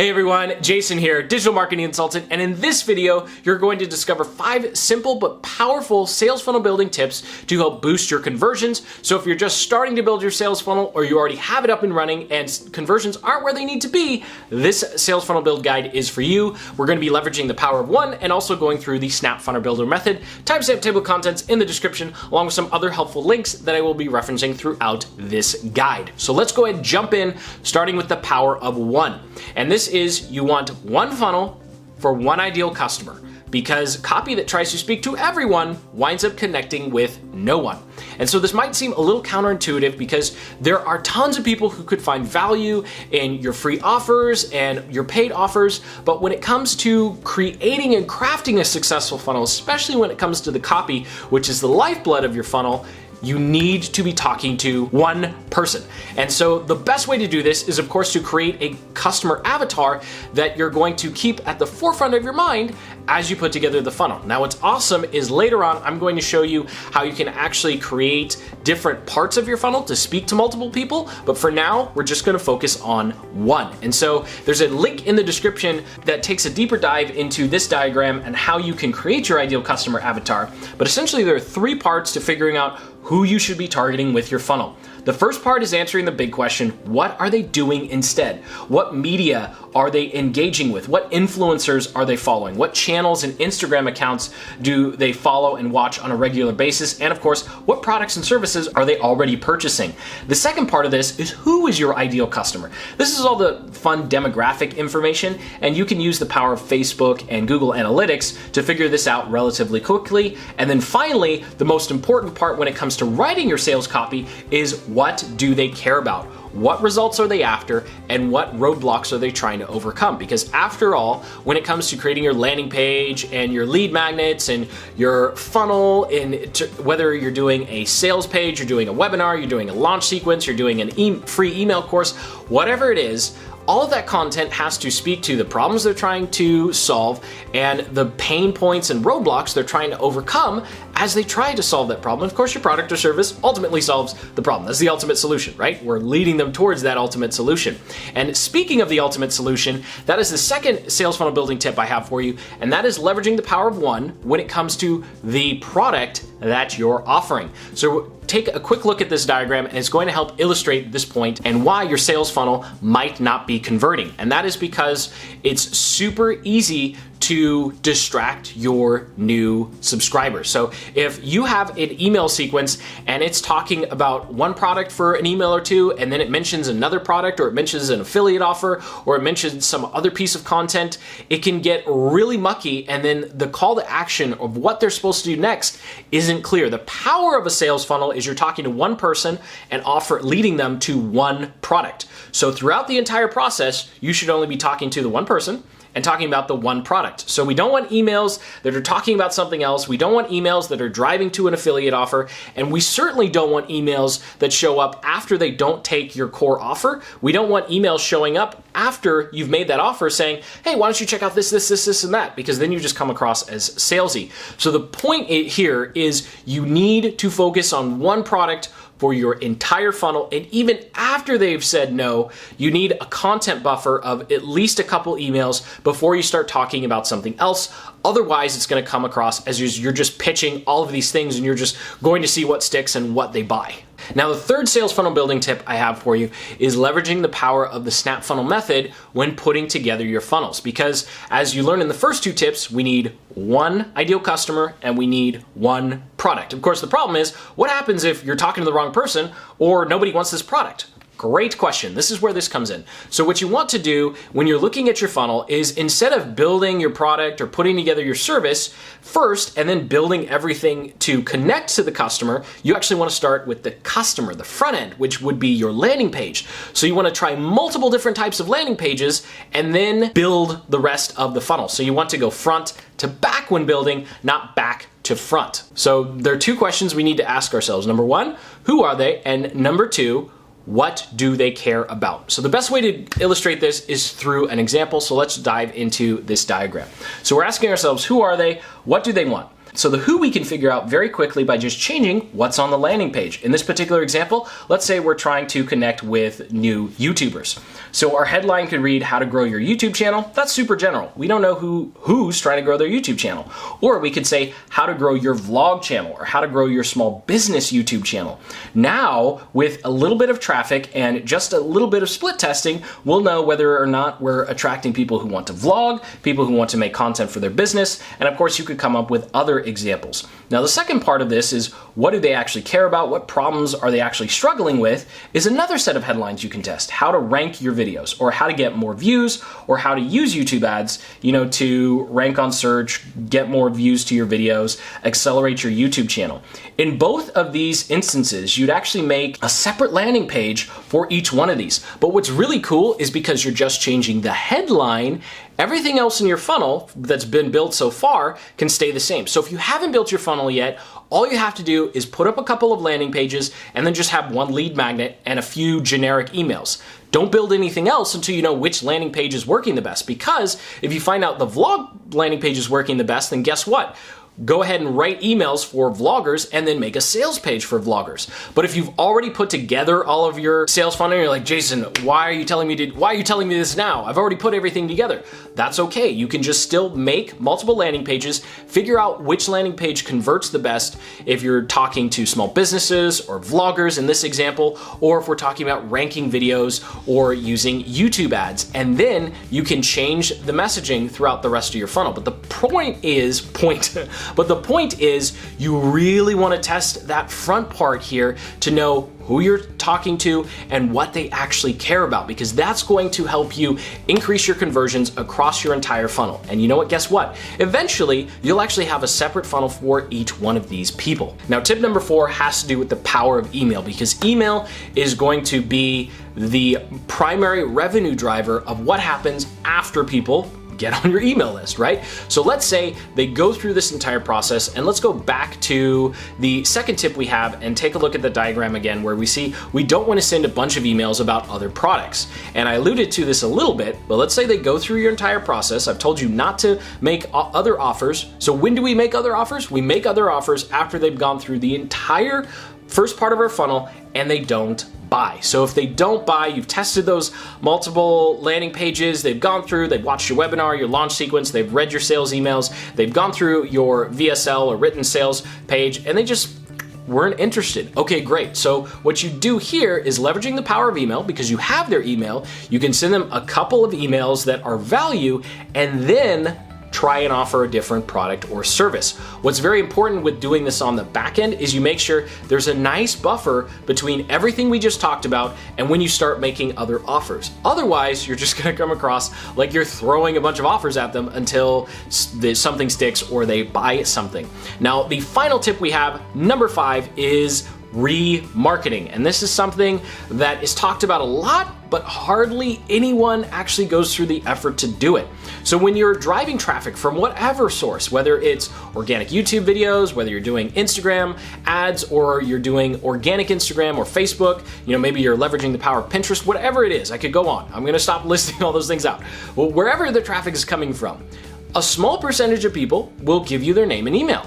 Hey everyone, Jason here, digital marketing consultant, and in this video, you're going to discover 5 simple but powerful sales funnel building tips to help boost your conversions. So if you're just starting to build your sales funnel or you already have it up and running and conversions aren't where they need to be, this sales funnel build guide is for you. We're going to be leveraging the power of one and also going through the Snap Funnel Builder method. Timestamp table of contents in the description, along with some other helpful links that I will be referencing throughout this guide. So let's go ahead and jump in, starting with the power of one. And this is you want one funnel for one ideal customer, because copy that tries to speak to everyone winds up connecting with no one. And so this might seem a little counterintuitive because there are tons of people who could find value in your free offers and your paid offers, but when it comes to creating and crafting a successful funnel, especially when it comes to the copy, which is the lifeblood of your funnel, you need to be talking to one person. And so the best way to do this is, of course, to create a customer avatar that you're going to keep at the forefront of your mind as you put together the funnel. Now, what's awesome is later on, I'm going to show you how you can actually create different parts of your funnel to speak to multiple people. But for now, we're just going to focus on one. And so there's a link in the description that takes a deeper dive into this diagram and how you can create your ideal customer avatar. But essentially, there are 3 parts to figuring out who you should be targeting with your funnel. The first part is answering the big question, what are they doing instead? What media are they engaging with? What influencers are they following? What channels and Instagram accounts do they follow and watch on a regular basis? And of course, what products and services are they already purchasing? The second part of this is, who is your ideal customer? This is all the fun demographic information, and you can use the power of Facebook and Google Analytics to figure this out relatively quickly. And then finally, the most important part when it comes to writing your sales copy is, what do they care about? What results are they after, and what roadblocks are they trying to overcome? Because after all, when it comes to creating your landing page and your lead magnets and your funnel, whether you're doing a sales page, you're doing a webinar, you're doing a launch sequence, you're doing an free email course, whatever it is, all of that content has to speak to the problems they're trying to solve and the pain points and roadblocks they're trying to overcome as they try to solve that problem. Of course, your product or service ultimately solves the problem. That's the ultimate solution, right? We're leading them towards that ultimate solution. And speaking of the ultimate solution, that is the second sales funnel building tip I have for you, and that is leveraging the power of one when it comes to the product that you're offering. So take a quick look at this diagram, and it's going to help illustrate this point and why your sales funnel might not be converting. And that is because it's super easy to distract your new subscribers. So if you have an email sequence and it's talking about one product for an email or two, and then it mentions another product, or it mentions an affiliate offer, or it mentions some other piece of content, it can get really mucky, and then the call to action of what they're supposed to do next isn't clear. The power of a sales funnel is you're talking to one person and leading them to one product. So throughout the entire process, you should only be talking to the one person and talking about the one product. So we don't want emails that are talking about something else. We don't want emails that are driving to an affiliate offer. And we certainly don't want emails that show up after they don't take your core offer. We don't want emails showing up after you've made that offer saying, hey, why don't you check out this, and that? Because then you just come across as salesy. So the point here is you need to focus on one product for your entire funnel. And even after they've said no, you need a content buffer of at least a couple emails before you start talking about something else. Otherwise, it's going to come across as you're just pitching all of these things and you're just going to see what sticks and what they buy. Now, the third sales funnel building tip I have for you is leveraging the power of the Snap Funnel method when putting together your funnels. Because as you learned in the first 2 tips, we need one ideal customer and we need one product. Of course, the problem is, what happens if you're talking to the wrong person or nobody wants this product? Great question. This is where this comes in. So what you want to do when you're looking at your funnel is, instead of building your product or putting together your service first and then building everything to connect to the customer, you actually want to start with the customer, the front end, which would be your landing page. So you want to try multiple different types of landing pages and then build the rest of the funnel. So you want to go front to back when building, not back to front. So there are 2 questions we need to ask ourselves. Number 1, who are they? And number 2, what do they care about? So the best way to illustrate this is through an example. So let's dive into this diagram. So we're asking ourselves, who are they? What do they want? So the who we can figure out very quickly by just changing what's on the landing page. In this particular example, let's say we're trying to connect with new YouTubers. So our headline could read how to grow your YouTube channel. That's super general. We don't know who's trying to grow their YouTube channel. Or we could say how to grow your vlog channel or how to grow your small business YouTube channel. Now, with a little bit of traffic and just a little bit of split testing, we'll know whether or not we're attracting people who want to vlog, people who want to make content for their business, and of course you could come up with other examples. Now the second part of this is what do they actually care about, what problems are they actually struggling with, is another set of headlines you can test. How to rank your videos, or how to get more views, or how to use YouTube ads, to rank on search, get more views to your videos, accelerate your YouTube channel. In both of these instances, you'd actually make a separate landing page for each one of these. But what's really cool is because you're just changing the headline, everything else in your funnel that's been built so far can stay the same. So if you haven't built your funnel yet, all you have to do is put up a couple of landing pages and then just have one lead magnet and a few generic emails. Don't build anything else until you know which landing page is working the best, because if you find out the vlog landing page is working the best, then guess what? Go ahead and write emails for vloggers and then make a sales page for vloggers. But if you've already put together all of your sales funnel, you're like, Jason, why are you telling me this now? I've already put everything together. That's okay. You can just still make multiple landing pages, figure out which landing page converts the best if you're talking to small businesses or vloggers in this example, or if we're talking about ranking videos or using YouTube ads. And then you can change the messaging throughout the rest of your funnel. But the point is you really want to test that front part here to know who you're talking to and what they actually care about, because that's going to help you increase your conversions across your entire funnel. And you know what? Guess what? Eventually, you'll actually have a separate funnel for each one of these people. Now, tip number 4 has to do with the power of email, because email is going to be the primary revenue driver of what happens after people get on your email list, right? So let's say they go through this entire process, and let's go back to the second tip we have and take a look at the diagram again, where we see we don't want to send a bunch of emails about other products. And I alluded to this a little bit, but let's say they go through your entire process. I've told you not to make other offers. So when do we make other offers? We make other offers after they've gone through the entire first part of our funnel and they don't buy. So if they don't buy, you've tested those multiple landing pages, they've gone through, they've watched your webinar, your launch sequence, they've read your sales emails, they've gone through your VSL or written sales page, and they just weren't interested. Okay, great. So what you do here is leveraging the power of email, because you have their email, you can send them a couple of emails that are value, and then try and offer a different product or service. What's very important with doing this on the back end is you make sure there's a nice buffer between everything we just talked about and when you start making other offers. Otherwise, you're just gonna come across like you're throwing a bunch of offers at them until something sticks or they buy something. Now, the final tip we have, number 5, is remarketing. And this is something that is talked about a lot, but hardly anyone actually goes through the effort to do it. So when you're driving traffic from whatever source, whether it's organic YouTube videos, whether you're doing Instagram ads, or you're doing organic Instagram or Facebook, maybe you're leveraging the power of Pinterest, whatever it is, I could go on. I'm gonna stop listing all those things out. Well, wherever the traffic is coming from, a small percentage of people will give you their name and email,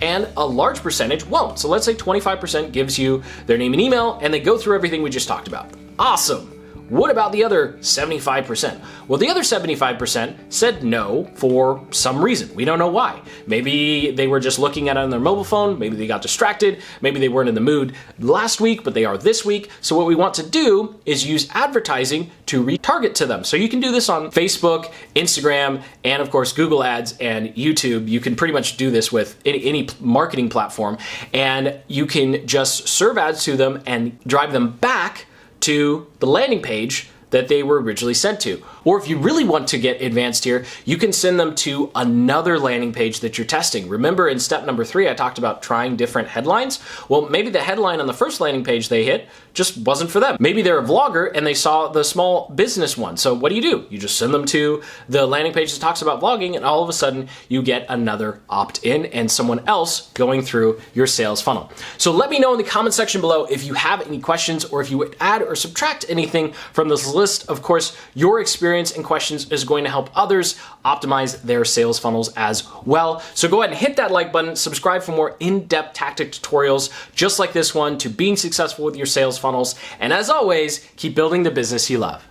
and a large percentage won't. So let's say 25% gives you their name and email, and they go through everything we just talked about. Awesome. What about the other 75%? Well, the other 75% said no for some reason. We don't know why. Maybe they were just looking at it on their mobile phone. Maybe they got distracted. Maybe they weren't in the mood last week, but they are this week. So what we want to do is use advertising to retarget to them. So you can do this on Facebook, Instagram, and of course, Google Ads and YouTube. You can pretty much do this with any marketing platform, and you can just serve ads to them and drive them back to the landing page that they were originally sent to. Or if you really want to get advanced here, you can send them to another landing page that you're testing. Remember in step number 3, I talked about trying different headlines. Well, maybe the headline on the first landing page they hit just wasn't for them. Maybe they're a vlogger and they saw the small business one. So what do? You just send them to the landing page that talks about vlogging, and all of a sudden you get another opt-in and someone else going through your sales funnel. So let me know in the comment section below if you have any questions, or if you would add or subtract anything from this list. Of course, your experience experience and questions is going to help others optimize their sales funnels as well. So go ahead and hit that like button, subscribe for more in-depth tactic tutorials just like this one to being successful with your sales funnels. And as always, keep building the business you love.